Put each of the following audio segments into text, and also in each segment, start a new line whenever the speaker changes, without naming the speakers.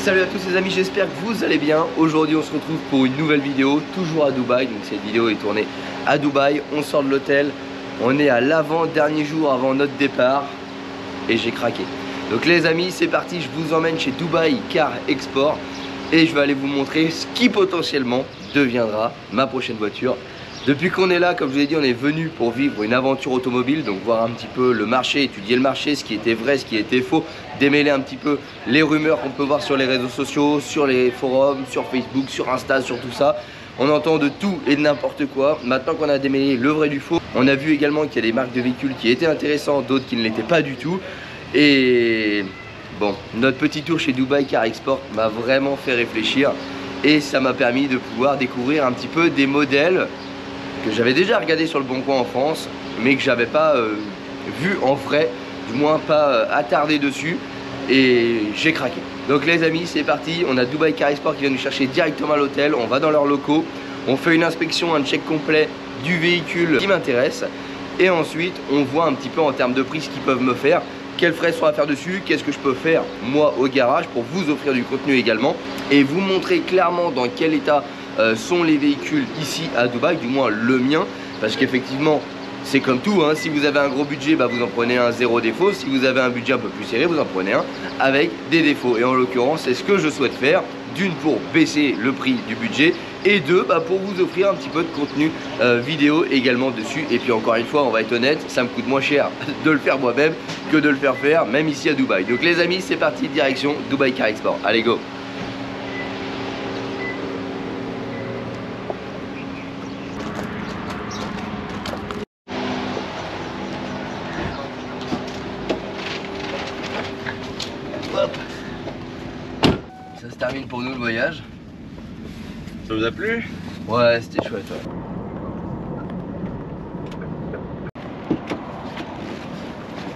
Salut à tous les amis, j'espère que vous allez bien. Aujourd'hui on se retrouve pour une nouvelle vidéo, toujours à Dubaï. Donc cette vidéo est tournée à Dubaï, on sort de l'hôtel. On est à l'avant-dernier jour avant notre départ et j'ai craqué. Donc les amis, c'est parti, je vous emmène chez Dubaï Car Export et je vais aller vous montrer ce qui potentiellement deviendra ma prochaine voiture. Depuis qu'on est là, comme je vous l'ai dit, on est venu pour vivre une aventure automobile, donc voir un petit peu le marché, étudier le marché, ce qui était vrai, ce qui était faux, démêler un petit peu les rumeurs qu'on peut voir sur les réseaux sociaux, sur les forums, sur Facebook, sur Insta, sur tout ça. On entend de tout et de n'importe quoi. Maintenant qu'on a démêlé le vrai du faux, on a vu également qu'il y a des marques de véhicules qui étaient intéressantes, d'autres qui ne l'étaient pas du tout. Et bon, notre petit tour chez Dubaï Car Export m'a vraiment fait réfléchir et ça m'a permis de pouvoir découvrir un petit peu des modèles que j'avais déjà regardé sur le Bon Coin en France, mais que j'avais pas vu en vrai, du moins pas attardé dessus, et j'ai craqué. Donc les amis, c'est parti, on a Dubaï Car Export qui vient nous chercher directement à l'hôtel, on va dans leurs locaux, on fait une inspection, un check complet du véhicule qui m'intéresse, et ensuite on voit un petit peu en termes de prix ce qu'ils peuvent me faire, quels frais sont à faire dessus, qu'est-ce que je peux faire moi au garage pour vous offrir du contenu également, et vous montrer clairement dans quel état sont les véhicules ici à Dubaï, du moins le mien, parce qu'effectivement c'est comme tout, hein, si vous avez un gros budget, bah, vous en prenez un zéro défaut, si vous avez un budget un peu plus serré, vous en prenez un avec des défauts, et en l'occurrence c'est ce que je souhaite faire, d'une pour baisser le prix du budget, et deux bah, pour vous offrir un petit peu de contenu vidéo également dessus. Et puis encore une fois, on va être honnête, ça me coûte moins cher de le faire moi-même que de le faire même ici à Dubaï. Donc les amis, c'est parti, direction Dubaï Car Export, allez go. Hop. Ça se termine pour nous le voyage.
Ça vous a plu?
Ouais, c'était chouette. Ouais.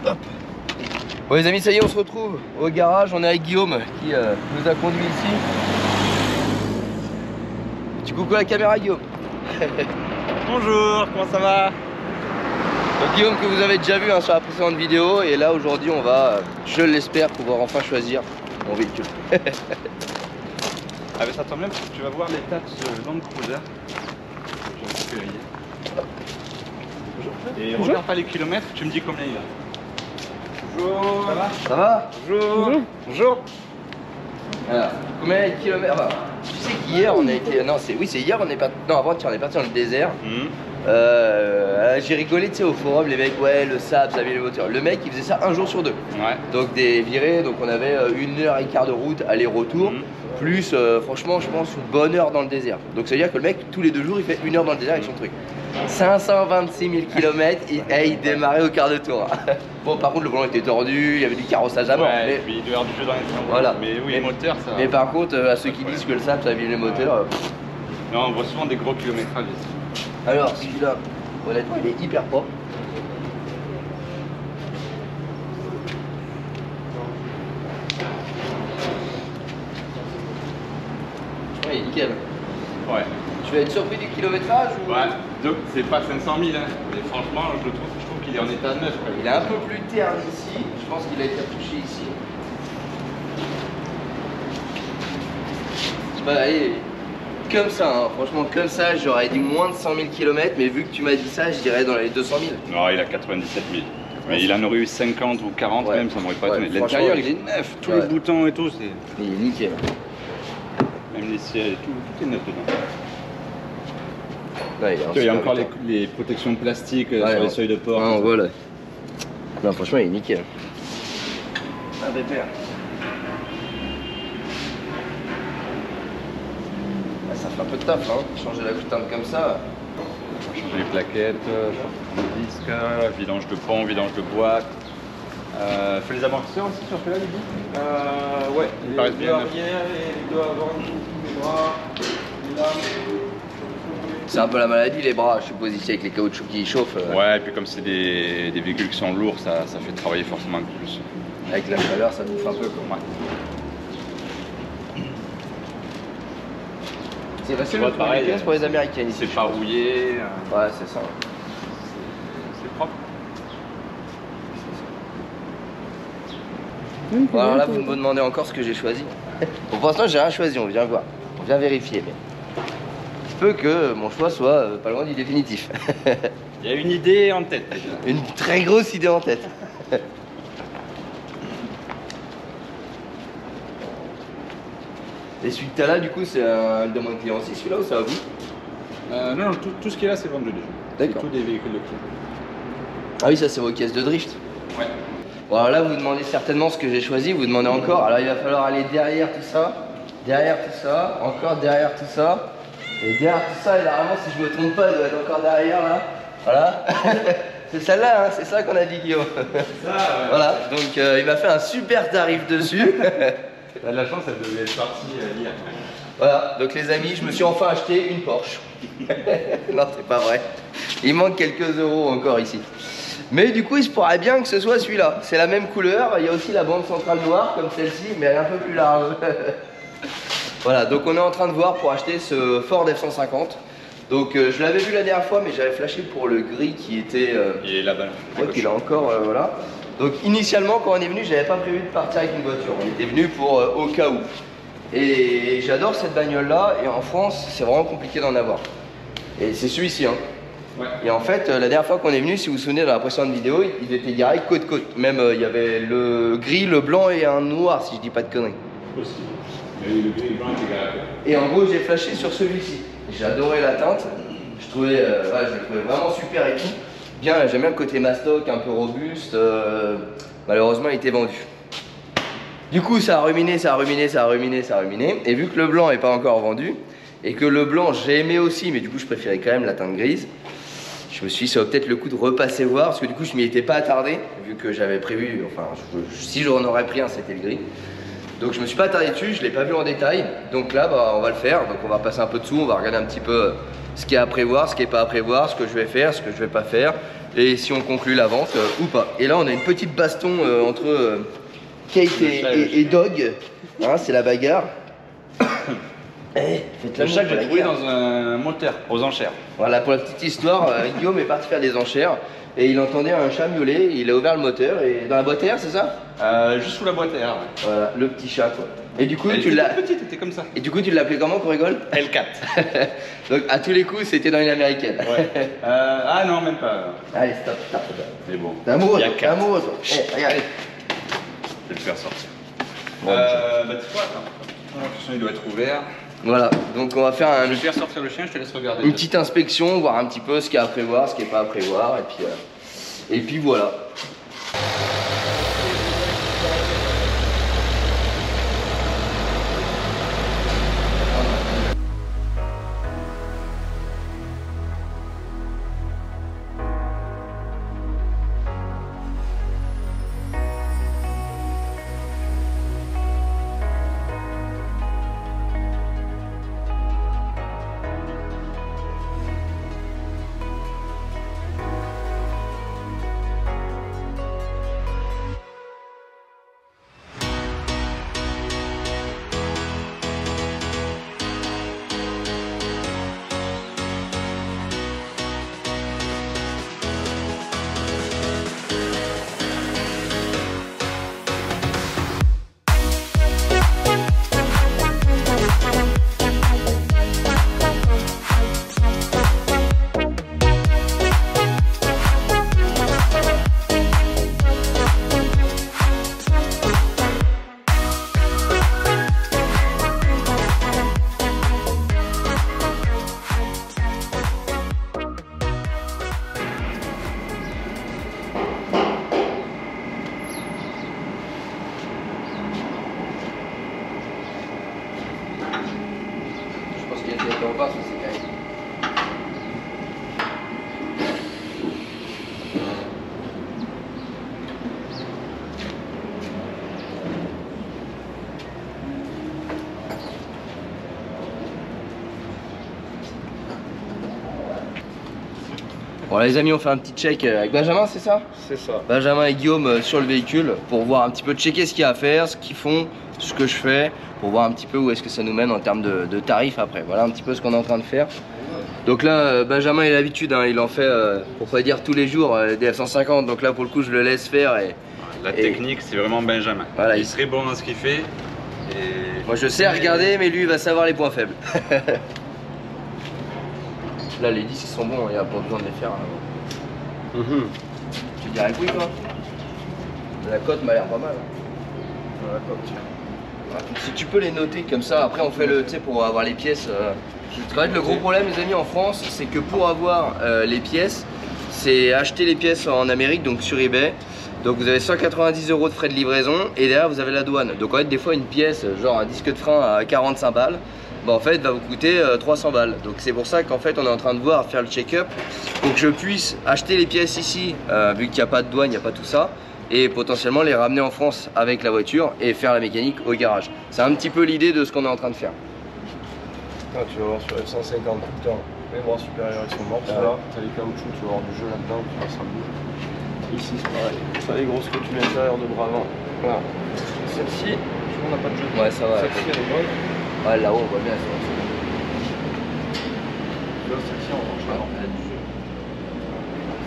Hop. Bon les amis, ça y est, on se retrouve au garage. On est avec Guillaume qui nous a conduit ici. Tu coucou la caméra, Guillaume.
Bonjour, comment ça va?
Donc Guillaume que vous avez déjà vu hein, sur la précédente vidéo, et là aujourd'hui on va, je l'espère, pouvoir enfin choisir mon véhicule.
Ah mais ça tombe bien parce que tu vas voir l'état de ce Land Cruiser. Et regarde pas les kilomètres, tu me dis combien il a. Bonjour. Ça va?
Ça va?
Bonjour. Bonjour.
Alors, combien de kilomètres? Enfin, tu sais qu'hier on a été... Non, c'est hier on est parti... Non, avant-hier on est parti dans le désert. J'ai rigolé, tu sais, au forum, les mecs, ouais, le sable, ça vient les moteurs. Le mec, il faisait ça un jour sur deux.
Ouais. Donc
des virées, donc on avait 1h15 de route aller-retour. Plus, franchement, je pense, une bonne heure dans le désert. Donc ça veut dire que le mec, tous les 2 jours, il fait 1 heure dans le désert avec son truc. 526 000 km, il démarrait au quart de tour. Bon, par contre, le volant était tordu, il y avait du carrossage à mort.
ouais,
Mais...
et puis il doit y avoir du jeu dans les trains.
Voilà.
Mais oui, les moteurs, ça...
Mais par contre, à ceux qui disent que le sable, ça vive les moteurs...
Non, on voit souvent des gros kilométrages ici.
Alors, celui-là, honnêtement, il est hyper propre. Ouais, il est nickel.
Ouais.
Tu vas être surpris du kilométrage ou...
Ouais, donc c'est pas 500 000, hein. Mais franchement, je trouve qu'il est en état neuf. Quoi.
Il est un peu plus terne ici, je pense qu'il a été retouché ici. Je sais pas, allez, comme ça, hein. Franchement comme ça, j'aurais dit moins de 100 000 km, mais vu que tu m'as dit ça, je dirais dans les 200 000.
Non, il a 97 000. Mais il en aurait eu 50 ou 40 ouais. Même, ça m'aurait pas étonné. L'intérieur, il est neuf, tous les boutons et tout.
Il est nickel.
Même les sièges et tout est neuf dedans.
Ouais,
il y a encore les protections plastiques sur les seuils de porte.
Non, voilà. Non, franchement, il est nickel. Un pépère. Ça fait un peu de taf, hein. Changer la goutte comme ça.
Changer les plaquettes, changer les disques, vidange de pont, vidange de boîte. Fait les amortisseurs aussi sur celui-là, Lydie? Ouais,
les deux arrière et les deux avant, les bras, les lames.
C'est un peu la maladie, les bras, je suppose, ici avec les caoutchoucs qui chauffent.
Ouais, et puis comme c'est des véhicules qui sont lourds, ça fait travailler forcément plus.
Avec la chaleur, ça bouffe un peu quoi.
Ouais.
C'est facile le pareil pour les Américaines ici.
C'est pas rouillé.
Ouais, c'est ça.
C'est propre.
Bon, alors là, vous me demandez encore ce que j'ai choisi. Bon, pour l'instant, j'ai rien choisi, on vient voir. On vient vérifier. Mais il se peut que mon choix soit pas loin du définitif.
Il y a une idée en tête déjà.
Une très grosse idée en tête. Et celui que t'as là, du coup, c'est un demande client aussi, celui-là, ou c'est à vous?
Non, tout ce qui est là, c'est vendu déjà.
D'accord.
Tous des véhicules de clients.
Ah oui, ça, c'est vos caisses de drift.
Ouais.
Bon, alors là, vous demandez certainement ce que j'ai choisi, vous demandez encore. Alors, il va falloir aller derrière tout ça, encore derrière tout ça. Et derrière tout ça, et normalement, si je me trompe pas, il doit être encore derrière là. Voilà. C'est celle-là, hein, c'est ça qu'on a dit, Guillaume.
Ça, ouais.
Voilà, donc il m'a fait un super tarif dessus.
T'as de la chance, elle devait être partie hier.
Voilà, donc les amis, je me suis enfin acheté une Porsche. Non, c'est pas vrai. Il manque quelques euros encore ici. Mais du coup, il se pourrait bien que ce soit celui-là. C'est la même couleur, il y a aussi la bande centrale noire comme celle-ci, mais elle est un peu plus large. Voilà, donc on est en train de voir pour acheter ce Ford F-150. Donc je l'avais vu la dernière fois, mais j'avais flashé pour le gris qui était...
Il est là-bas.
Je crois qu'il a encore, voilà. Donc initialement, quand on est venu, j'avais pas prévu de partir avec une voiture. On était venu pour au cas où. Et j'adore cette bagnole-là, et en France, c'est vraiment compliqué d'en avoir. Et c'est celui-ci, hein.
Ouais.
Et en fait, la dernière fois qu'on est venu, si vous vous souvenez, dans la précédente vidéo, ils étaient garés côte-côte. Même, il y avait le gris, le blanc et un noir, si je dis pas de conneries.
Possible. Mais le gris et le blanc étaient garés.
Et en gros, j'ai flashé sur celui-ci. J'ai adoré la teinte. Je trouvais, ouais, je le trouvais vraiment super et tout. Bien, j'aime bien le côté mastoc, un peu robuste. Malheureusement, il était vendu. Du coup, ça a ruminé. Et vu que le blanc n'est pas encore vendu, et que le blanc, j'ai aimé aussi, mais du coup, je préférais quand même la teinte grise, je me suis dit, ça vaut peut-être le coup de repasser voir, parce que du coup, je m'y étais pas attardé, vu que j'avais prévu, enfin, si j'en aurais pris un, c'était le gris. Donc je me suis pas attardé dessus, je l'ai pas vu en détail. Donc là, bah, on va le faire. Donc on va passer un peu dessous, on va regarder un petit peu ce qu'il y a à prévoir, ce qui n'est pas à prévoir, ce que je vais faire, ce que je vais pas faire, et si on conclut la vente ou pas. Et là, on a une petite baston entre Kate et Dog. Hein, c'est la bagarre. Faites
Le chat que j'ai trouvé dans un moteur aux enchères.
Voilà, pour la petite histoire, Guillaume est parti faire des enchères et il entendait un chat miauler, il a ouvert le moteur et dans la boîte à air, c'est ça?
Juste sous la boîte à air. Ouais.
Voilà, le petit chat quoi. Et du coup,
elle
tu l'as.
petite, était comme ça.
Et du coup, tu l'appelais comment qu'on rigole?
L4.
Donc à tous les coups, c'était dans une américaine.
Ouais. Ah non, même pas.
Allez, stop.
C'est bon.
T'es amoureux,
Il y a
toi.
4.
T'es amoureux, toi. Regarde.
Je vais le faire sortir.
Bon,
bah tu vois, attends. De toute façon, il doit être ouvert.
Voilà, donc on va faire
Je vais faire sortir le chien, je te laisse regarder.
une petite inspection, voir un petit peu ce qu'il y a à prévoir, ce qui n'est pas à prévoir, et puis voilà. Bon les amis, on fait un petit check avec Benjamin, c'est ça?
C'est ça.
Benjamin et Guillaume sur le véhicule pour voir un petit peu, checker ce qu'il y a à faire, ce qu'ils font, ce que je fais, pour voir un petit peu où est-ce que ça nous mène en termes de tarifs après. Voilà un petit peu ce qu'on est en train de faire. Donc là, Benjamin il a l'habitude, hein, il en fait, pour pas dire tous les jours, des F-150. Donc là pour le coup je le laisse faire et
La
Et-
technique, c'est vraiment Benjamin.
Voilà,
il
il-
est très bon dans ce qu'il fait. Et...
Moi je sais regarder, mais lui il va savoir les points faibles. Là les disques ils sont bons, il n'y a pas besoin de les faire. Tu dirais que oui toi? La cote m'a l'air pas mal.
Voilà, comme tu
Si tu peux les noter comme ça, après on fait le, tu sais, pour avoir les pièces. En fait, le gros problème, les amis, en France, c'est que pour avoir les pièces, c'est acheter les pièces en Amérique, donc sur eBay. Donc vous avez 190 € de frais de livraison et derrière vous avez la douane. Donc en fait, des fois, une pièce, genre un disque de frein à 45 balles, bah, en fait, va vous coûter 300 balles. Donc c'est pour ça qu'en fait, on est en train de voir faire le check-up pour que je puisse acheter les pièces ici, vu qu'il n'y a pas de douane, il n'y a pas tout ça, et potentiellement les ramener en France avec la voiture et faire la mécanique au garage. C'est un petit peu l'idée de ce qu'on est en train de faire.
Ah, tu vas voir sur F-150 tout le temps. Les bras supérieurs ils sont morts. Là, t'as les caoutchoucs, tu vas avoir du jeu là-dedans, tu vois, ça bouge. Ici c'est pareil. Ça les grosses rotules intérieures de bras avant. Voilà. Celle-ci, tu vois, on n'a pas de jeu.
Ouais, ça va.
Celle-ci elle est bonne.
Ouais, là-haut, on voit bien.
Tu vois, celle-ci on range là.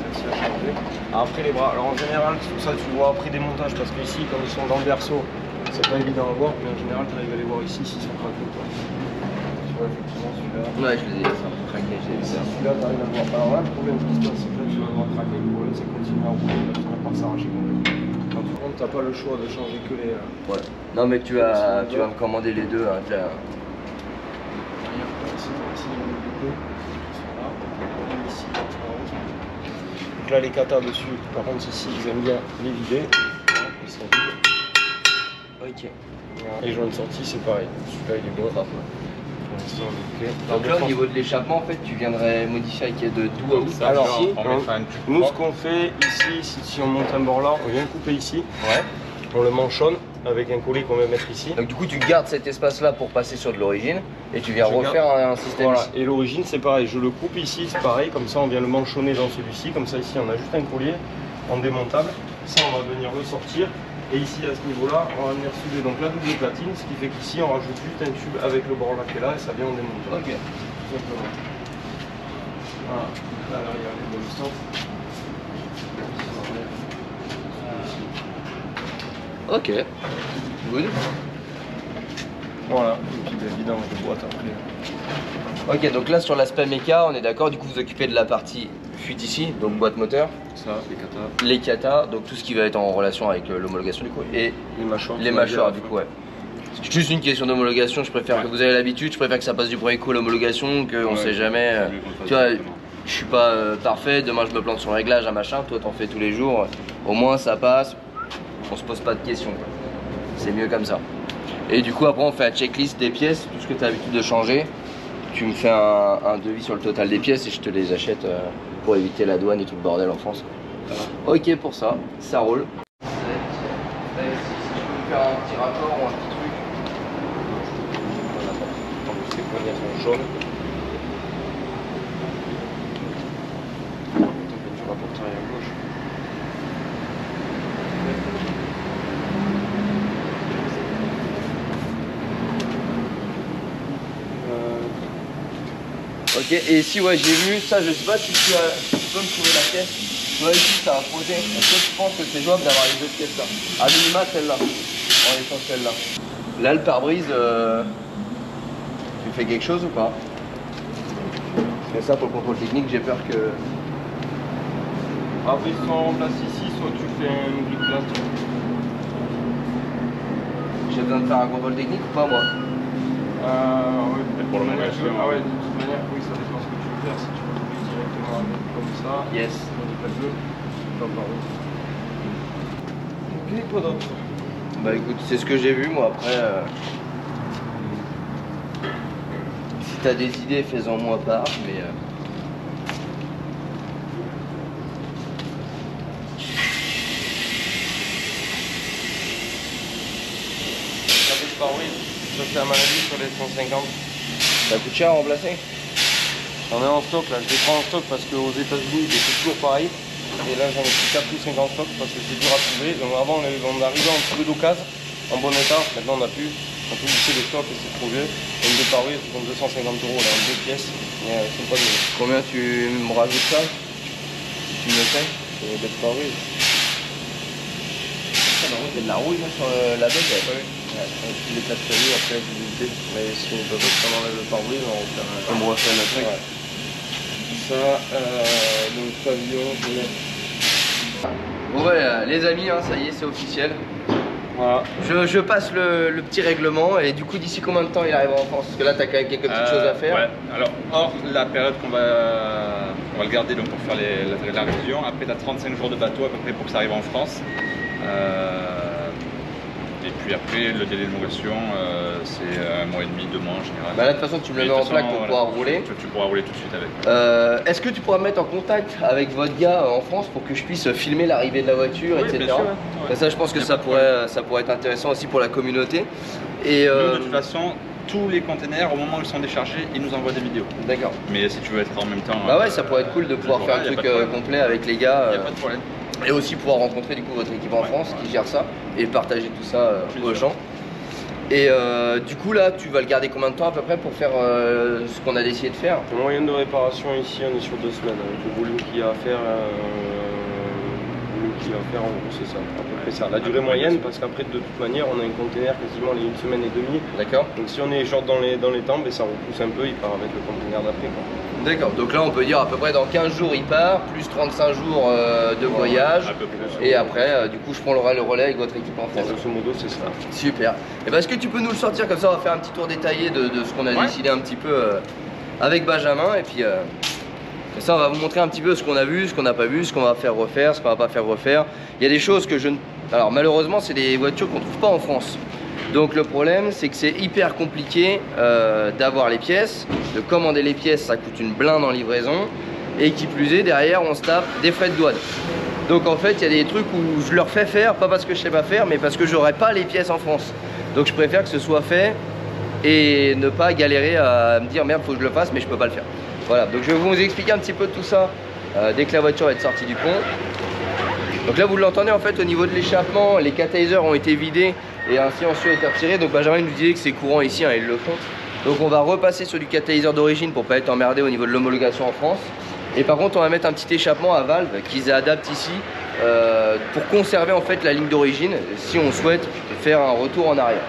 Celle-ci a changé. Après les bras, alors en général, tout ça tu le vois après démontage parce qu'ici, quand ils sont dans le berceau, c'est pas évident à voir, mais en général, tu arrives à les voir ici s'ils sont craqués. Tu vois, effectivement, celui-là.
Ouais, je les ai craqués, j'ai vu ça.
Celui-là, tu arrives à le voir. Alors là, le problème qui se passe, c'est que là, tu vas le voir craquer. Le problème, c'est que continuer à rouler, il va finir par s'arracher complètement. Quand tu comptes, t'as pas le choix de changer que les.
Ouais. Non, mais tu vas me commander les deux. Hein,
Ici, il y a les deux. Ils sont là. Ici, en haut. Donc là, les katas dessus, par contre, ici, ils aiment bien les vider. Ils sont vides.
ok.
Et les joints de sortie, c'est pareil. Celui-là, il est bon. Pour l'instant, on est ok.
Donc là, au niveau de l'échappement, en fait, tu viendrais modifier avec de d'où à où.
Ça,
Alors,
ici, on mettra une tube
Nous, ce
propre.
qu'on fait ici, si on monte un bord là, on vient couper ici.
Ouais.
On le manchonne avec un collet qu'on va mettre ici.
Donc du coup, tu gardes cet espace-là pour passer sur de l'origine et tu viens
Je
refaire un système
Voilà,
ici.
et l'origine c'est pareil, je le coupe ici, c'est pareil, comme ça on vient le manchonner dans celui-ci, comme ça ici on a juste un collier en démontable, ça on va venir le sortir, et ici à ce niveau-là on va venir souder donc la double platine, ce qui fait qu'ici on rajoute juste un tube avec le bord là qui est là et ça vient en démontable.
Ok.
Tout simplement. Voilà, là à l'arrière les bonnes stop.
Ok. Good.
Voilà, et puis des vidanges de boîte après.
Ok, donc là sur l'aspect méca, on est d'accord, du coup vous occupez de la partie fuite ici, donc boîte moteur,
Ça, les katas,
les katas, donc tout ce qui va être en relation avec l'homologation du coup, et
les mâchoires.
les mâchoires du coup, ouais. C'est juste une question d'homologation, je préfère
Ouais.
que vous avez l'habitude, je préfère que ça passe du premier coup l'homologation, qu'on
Ouais,
sait jamais.
c'est mieux qu'on le fasse
Tu vois,
directement.
je suis pas parfait, demain je me plante sur le réglage, un machin, toi t'en fais tous les jours, au moins ça passe, on se pose pas de questions, quoi. C'est mieux comme ça. Et du coup après on fait la checklist des pièces, tout ce que tu as l'habitude de changer, tu me fais un devis sur le total des pièces et je te les achète pour éviter la douane et tout le bordel en France. Ok pour ça, ça roule. Si je peux me faire un petit raccord ou un petit truc.
En plus les poignées sont jaunes. Du rapporteur à gauche.
Ok, et ici ouais j'ai vu ça, je sais pas si tu peux me trouver la pièce. Tu vois ici t'as un projet, est-ce que tu penses que c'est jouable d'avoir les deux pièces là? À minima celle-là, en étant celle-là. Là le pare-brise, tu fais quelque chose ou pas? Je fais ça pour le contrôle technique, j'ai peur que...
Après, soit on remplace ici, soit tu fais un oubli de place.
J'ai besoin de faire un contrôle technique ou pas moi?
Oui, peut-être
Pour
de manière
l'homologation,
Ah ouais, de toute manière, oui, ça dépend ce que tu veux faire. Si tu veux oublie directement avec comme ça,
Yes.
on dit pas de jeu. Comme par là. Ok, quoi d'autre?
Bah écoute, c'est ce que j'ai vu moi après. Si t'as des idées, fais-en moi part, mais.
Ça fait pas oui, ça fait à mon avis sur les 150.
Ça coûte cher à remplacer?
J'en ai en stock là, je les prends en stock parce qu'aux États-Unis c'est toujours pareil. Et là j'en ai pris 4 ou 5 en stock parce que c'est dur à trouver. Donc avant on arrivait en peu d'occasion, en bon état, maintenant on a pu bouffer les stocks et c'est trop vieux. Et une déparée c'est comme 250 € là, en 2 pièces, mais c'est pas de mieux.
Combien tu me rajoutes ça? Si tu me le fais?
C'est des déparées.
contre, il y a de la rouille là, sur la bête, j'avais pas vu.
Les places prévues après la visibilité. Mais si on peut pas, si on enlève le pare-brise, on va refaire le truc. Ça, donc pavillon, je vais mettre.
Bon ouais les amis, hein, ça y est, c'est officiel.
Voilà.
Je passe le petit règlement et du coup d'ici combien de temps il arrivera en France? Parce que là t'as quand même quelques petites choses à faire.
Ouais, alors hors la période on va le garder donc, pour faire la révision, après tu as 35 jours de bateau à peu près pour que ça arrive en France. Et puis après le délai de homologation c'est 1 mois et demi, 2 mois en général.
Bah là de toute façon tu me le mets en plaque pour pouvoir rouler.
Tu pourras rouler tout de suite avec.
Est-ce que tu pourras me mettre en contact avec votre gars en France pour que je puisse filmer l'arrivée de la voiture,
Oui,
etc.
bien sûr, ouais.
Ça je pense que ça pourrait être intéressant aussi pour la communauté. Et
nous, de toute façon, tous les containers, au moment où ils sont déchargés, ils nous envoient des vidéos.
D'accord.
Mais si tu veux être en même temps...
Bah ouais, ça pourrait être cool de pouvoir faire un truc complet avec les gars.
Il n'y a pas de problème.
Et aussi pouvoir rencontrer du coup votre équipe en France qui gère ça et partager tout ça aux gens. Et du coup là tu vas le garder combien de temps à peu près pour faire ce qu'on a décidé de faire?
La moyenne de réparation ici on est sur 2 semaines avec le volume qu'il y a à faire. En gros c'est ça, à peu près ça. La durée moyenne parce qu'après de toute manière on a un conteneur quasiment les 1 semaine et demie.
D'accord.
Donc si on est short dans les temps, ben, ça repousse un peu, il part avec le conteneur d'après.
D'accord, donc là on peut dire à peu près dans 15 jours il part, plus 35 jours de voyage.
À peu près.
Et après du coup je prendrai le relais avec votre équipe en France.
Grosso modo c'est ça.
Super. Et ben, est-ce que tu peux nous le sortir comme ça, on va faire un petit tour détaillé de ce qu'on a décidé un petit peu avec Benjamin et puis ça on va vous montrer un petit peu ce qu'on a vu, ce qu'on n'a pas vu, ce qu'on va faire refaire, ce qu'on va pas faire refaire. Il y a des choses que je ne... Alors malheureusement c'est des voitures qu'on ne trouve pas en France. Donc le problème c'est que c'est hyper compliqué d'avoir les pièces, de commander les pièces, ça coûte une blinde en livraison. Et qui plus est, derrière on se tape des frais de douane. Donc en fait il y a des trucs où je leur fais faire, pas parce que je sais pas faire, mais parce que j'aurais pas les pièces en France. Donc je préfère que ce soit fait et ne pas galérer à me dire merde faut que je le fasse mais je peux pas le faire. Voilà, donc je vais vous expliquer un petit peu tout ça dès que la voiture va être sortie du pont. Donc là vous l'entendez en fait au niveau de l'échappement, les catalyseurs ont été vidés et un silencieux a été retiré. Donc Benjamin nous disait que c'est courant ici, hein, ils le font. Donc on va repasser sur du catalyseur d'origine pour pas être emmerdé au niveau de l'homologation en France. Et par contre on va mettre un petit échappement à valve qu'ils adaptent ici pour conserver en fait la ligne d'origine si on souhaite faire un retour en arrière.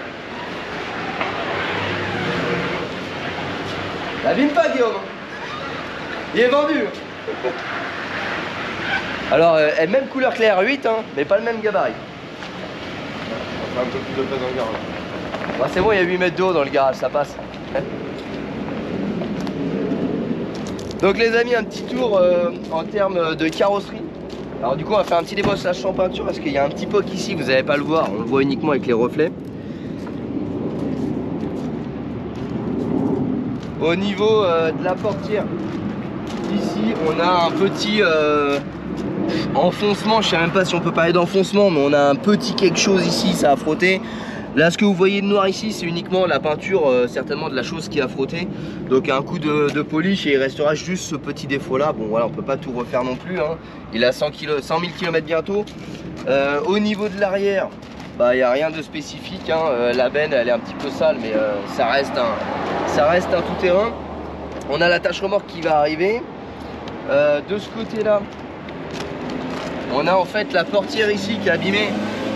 L'abîme pas Guillaume, il est vendu. Alors même couleur que la R8 hein, mais pas le même gabarit.
On fait un peu plus de place dans le garage.
Bah, c'est bon, il y a 8 mètres de haut dans le garage, ça passe. Donc les amis, un petit tour en termes de carrosserie. Alors du coup on va faire un petit débossage sans peinture parce qu'il y a un petit poc ici, vous n'allez pas le voir, on le voit uniquement avec les reflets. Au niveau de la portière, ici on a un petit enfoncement, je sais même pas si on peut parler d'enfoncement, mais on a un petit quelque chose ici, ça a frotté. Là ce que vous voyez de noir ici c'est uniquement la peinture certainement de la chose qui a frotté. Donc un coup de polish et il restera juste ce petit défaut là. Bon voilà on peut pas tout refaire non plus hein. Il a 100 000 km bientôt. Au niveau de l'arrière, bah il n'y a rien de spécifique hein. La benne elle est un petit peu sale mais ça reste un tout terrain. On a l'attache remorque qui va arriver. De ce côté là on a en fait la portière ici qui est abîmée.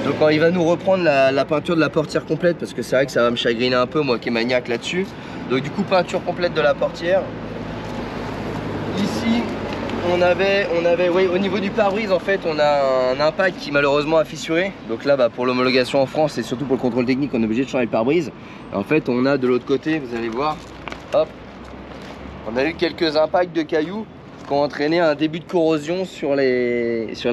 Donc quand il va nous reprendre la peinture de la portière complète parce que c'est vrai que ça va me chagriner un peu moi qui est maniaque là-dessus. Donc du coup peinture complète de la portière. Ici on avait oui, au niveau du pare-brise en fait on a un impact qui malheureusement a fissuré. Donc là bah, pour l'homologation en France et surtout pour le contrôle technique on est obligé de changer le pare-brise. En fait on a de l'autre côté, vous allez voir, hop, on a eu quelques impacts de cailloux qui ont entraîné un début de corrosion sur la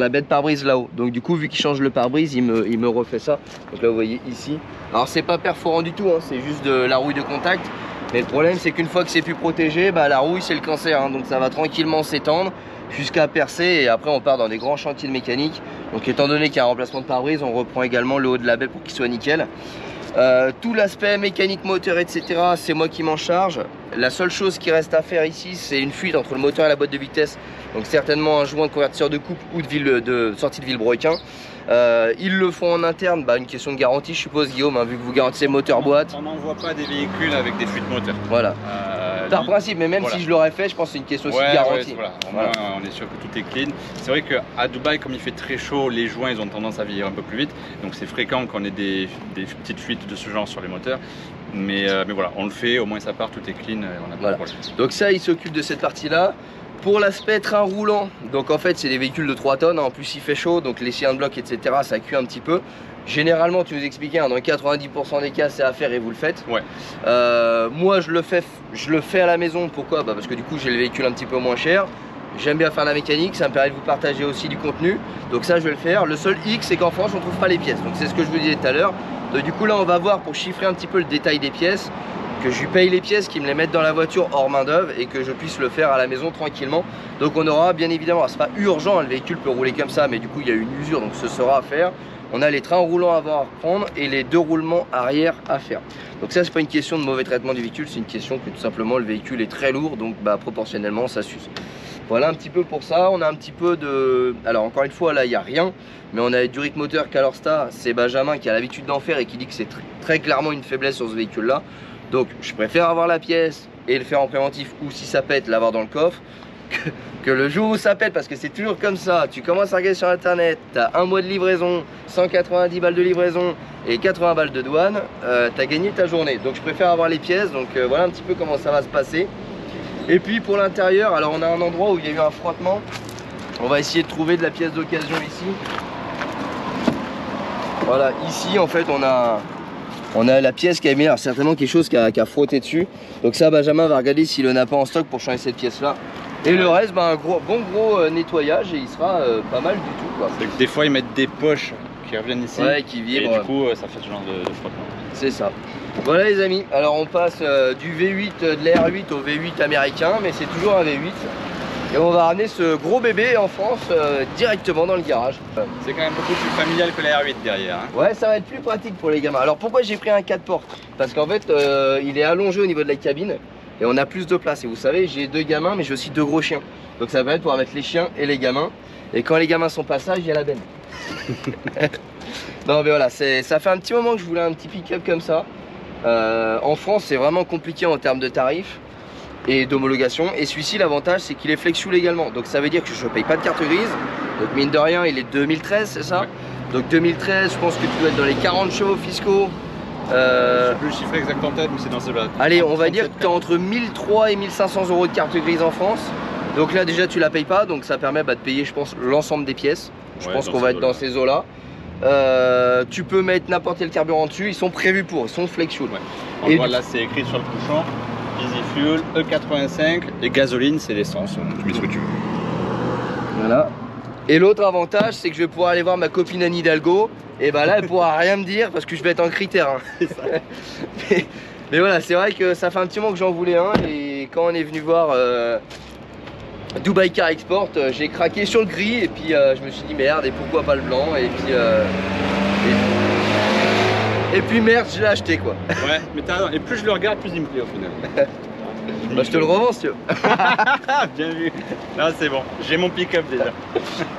baie de pare-brise là-haut. Donc du coup vu qu'il change le pare-brise il me refait ça. Donc là vous voyez ici, alors c'est pas perforant du tout hein, c'est juste de la rouille de contact. Mais le problème c'est qu'une fois que c'est plus protégé, bah, la rouille c'est le cancer hein, donc ça va tranquillement s'étendre jusqu'à percer et après on part dans des grands chantiers de mécanique. Donc étant donné qu'il y a un remplacement de pare-brise on reprend également le haut de la baie pour qu'il soit nickel. Tout l'aspect mécanique moteur etc c'est moi qui m'en charge. La seule chose qui reste à faire ici c'est une fuite entre le moteur et la boîte de vitesse. Donc certainement un joint de convertisseur de couple ou de sortie de vilebrequin. Ils le font en interne, bah, une question de garantie je suppose Guillaume hein, vu que vous garantissez moteur boîte.
On n'envoie pas des véhicules avec des fuites moteurs.
Voilà. Par principe, mais même
voilà.
si je l'aurais fait, je pense que c'est une question aussi de
Ouais,
garantie.
voilà. Au moins, on est sûr que tout est clean. C'est vrai qu'à Dubaï, comme il fait très chaud, les joints ils ont tendance à vieillir un peu plus vite. Donc c'est fréquent qu'on ait des petites fuites de ce genre sur les moteurs. Mais voilà, on le fait, au moins ça part, tout est clean, on a pas de problème.
Donc ça, il s'occupe de cette partie-là. Pour l'aspect train roulant, donc en fait c'est des véhicules de 3 tonnes, en plus il fait chaud, donc les chiens de bloc, etc. ça cuit un petit peu. Généralement, tu nous expliquais, dans 90% des cas c'est à faire et vous le faites.
Ouais.
Moi je le fais à la maison, pourquoi? Parce que du coup j'ai le véhicule un petit peu moins cher. J'aime bien faire la mécanique, ça me permet de vous partager aussi du contenu. Donc ça je vais le faire. Le seul hic c'est qu'en France on ne trouve pas les pièces. Donc c'est ce que je vous disais tout à l'heure. Donc du coup là on va voir pour chiffrer un petit peu le détail des pièces, que je lui paye les pièces, qu'ils me les mettent dans la voiture hors main d'œuvre et que je puisse le faire à la maison tranquillement. Donc on aura bien évidemment, c'est pas urgent, le véhicule peut rouler comme ça, mais du coup il y a une usure, donc ce sera à faire. On a les trains roulants à avoir à prendre et les 2 roulements arrière à faire. Donc ça c'est pas une question de mauvais traitement du véhicule, c'est une question que tout simplement le véhicule est très lourd, donc proportionnellement ça s'use. Voilà un petit peu pour ça. On a un petit peu de... Alors encore une fois là il n'y a rien, mais on a du rythme moteur Calorsta, c'est Benjamin qui a l'habitude d'en faire et qui dit que c'est très clairement une faiblesse sur ce véhicule là. Donc je préfère avoir la pièce et le faire en préventif, ou si ça pète l'avoir dans le coffre, que le jour où ça pète, parce que c'est toujours comme ça. Tu commences à regarder sur internet, tu as 1 mois de livraison, 190 balles de livraison et 80 balles de douane, tu as gagné ta journée. Donc je préfère avoir les pièces, donc voilà un petit peu comment ça va se passer. Et puis pour l'intérieur, alors on a un endroit où il y a eu un frottement. On va essayer de trouver de la pièce d'occasion ici. Voilà, ici en fait on a la pièce qui a mis, alors certainement quelque chose qui a frotté dessus. Donc ça Benjamin va regarder s'il en a pas en stock pour changer cette pièce là. Et le reste, un gros nettoyage et il sera pas mal du tout quoi.
Des fois ils mettent des poches qui reviennent ici,
qui vibrent.
Et du coup ça fait ce genre de frottement.
C'est ça. Voilà les amis, alors on passe du V8 de l'R8 au V8 américain, mais c'est toujours un V8. Et on va ramener ce gros bébé en France directement dans le garage.
C'est quand même beaucoup plus familial que la R8 derrière. Hein.
Ouais, ça va être plus pratique pour les gamins. Alors pourquoi j'ai pris un 4 portes? Parce qu'en fait, il est allongé au niveau de la cabine et on a plus de place. Et vous savez, j'ai 2 gamins, mais j'ai aussi 2 gros chiens. Donc ça va permettre de pouvoir mettre les chiens et les gamins. Et quand les gamins sont pas sages, il y a la benne. Non mais voilà, ça fait un petit moment que je voulais un petit pick-up comme ça. En France, c'est vraiment compliqué en termes de tarifs et d'homologation, et celui-ci l'avantage c'est qu'il est flex-fuel également, donc ça veut dire que je ne paye pas de carte grise. Donc mine de rien il est 2013, c'est ça? Ouais. Donc 2013, je pense que tu dois être dans les 40 chevaux fiscaux.
Je sais plus le chiffre exact en tête, mais c'est dans ce là.
Allez, on va dire que tu as entre 1300 et 1500 euros de carte grise en France. Donc là déjà tu la payes pas, donc ça permet de payer je pense l'ensemble des pièces. Je pense qu'on va être dans ces eaux là. Tu peux mettre n'importe quel carburant dessus, ils sont prévus pour, ils sont flex-fuel.
Ouais. Et là c'est écrit sur le bouchon Easy Fuel, E85 et gasoline c'est l'essence, tu mets ce que tu veux. Voilà.
Et l'autre avantage c'est que je vais pouvoir aller voir ma copine Anne Hidalgo, et là elle pourra rien me dire parce que je vais être en critère. Hein. mais voilà, c'est vrai que ça fait un petit moment que j'en voulais un, et quand on est venu voir Dubai Car Export, j'ai craqué sur le gris et puis je me suis dit merde, et pourquoi pas le blanc, et puis merde, je l'ai acheté quoi.
Ouais, mais et plus je le regarde, plus il me plaît au final.
Je te le revends si tu veux.
Bien vu. Là c'est bon, j'ai mon pick-up déjà.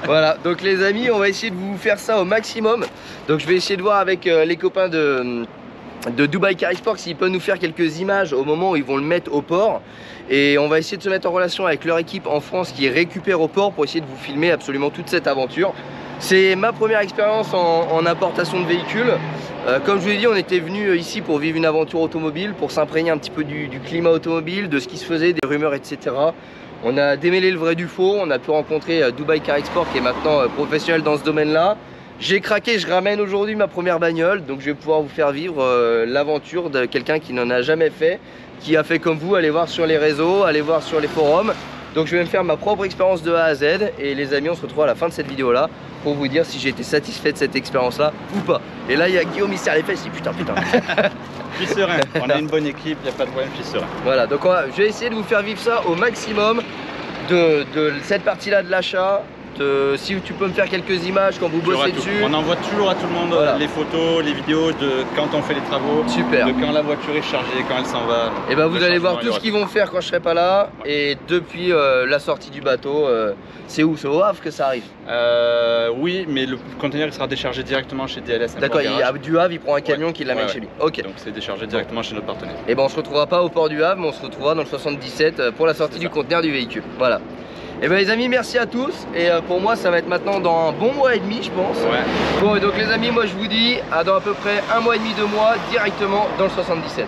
Voilà, donc les amis, on va essayer de vous faire ça au maximum. Donc je vais essayer de voir avec les copains de Dubai Car Export s'ils peuvent nous faire quelques images au moment où ils vont le mettre au port. Et on va essayer de se mettre en relation avec leur équipe en France qui récupère au port pour essayer de vous filmer absolument toute cette aventure. C'est ma première expérience en importation de véhicules. Comme je vous l'ai dit, on était venu ici pour vivre une aventure automobile, pour s'imprégner un petit peu du climat automobile, de ce qui se faisait, des rumeurs, etc. On a démêlé le vrai du faux, on a pu rencontrer Dubai Car Export qui est maintenant professionnel dans ce domaine-là. J'ai craqué, je ramène aujourd'hui ma première bagnole, donc je vais pouvoir vous faire vivre l'aventure de quelqu'un qui n'en a jamais fait, qui a fait comme vous, allez voir sur les réseaux, allez voir sur les forums. Donc je vais me faire ma propre expérience de A à Z, et les amis, on se retrouve à la fin de cette vidéo là pour vous dire si j'ai été satisfait de cette expérience là ou pas. Et là il y a Guillaume, il serre les fesses, il dit putain.
Je suis serein, on a une bonne équipe, il n'y a pas de problème, je suis serein.
Voilà, donc je vais essayer de vous faire vivre ça au maximum de cette partie là de l'achat, si tu peux me faire quelques images quand vous bossez dessus.
On envoie toujours à tout le monde les photos, les vidéos de quand on fait les travaux,
super,
de quand la voiture est chargée, quand elle s'en va.
Et ben vous allez voir tout ce qu'ils vont faire quand je serai pas là. Et depuis la sortie du bateau, c'est où? C'est au Havre que ça arrive?
Oui, mais le conteneur il sera déchargé directement chez DLS.
D'accord, du Havre il prend un camion qui l'amène chez lui. Ok.
Donc c'est déchargé directement chez notre partenaire.
Et ben on se retrouvera pas au port du Havre, mais on se retrouvera dans le 77 pour la sortie du conteneur du véhicule. Voilà. Et ben les amis, merci à tous. Et pour moi ça va être maintenant dans un bon mois et demi je pense.
Ouais.
Bon et donc les amis, moi je vous dis à dans à peu près un mois et demi, 2 mois directement dans le 77.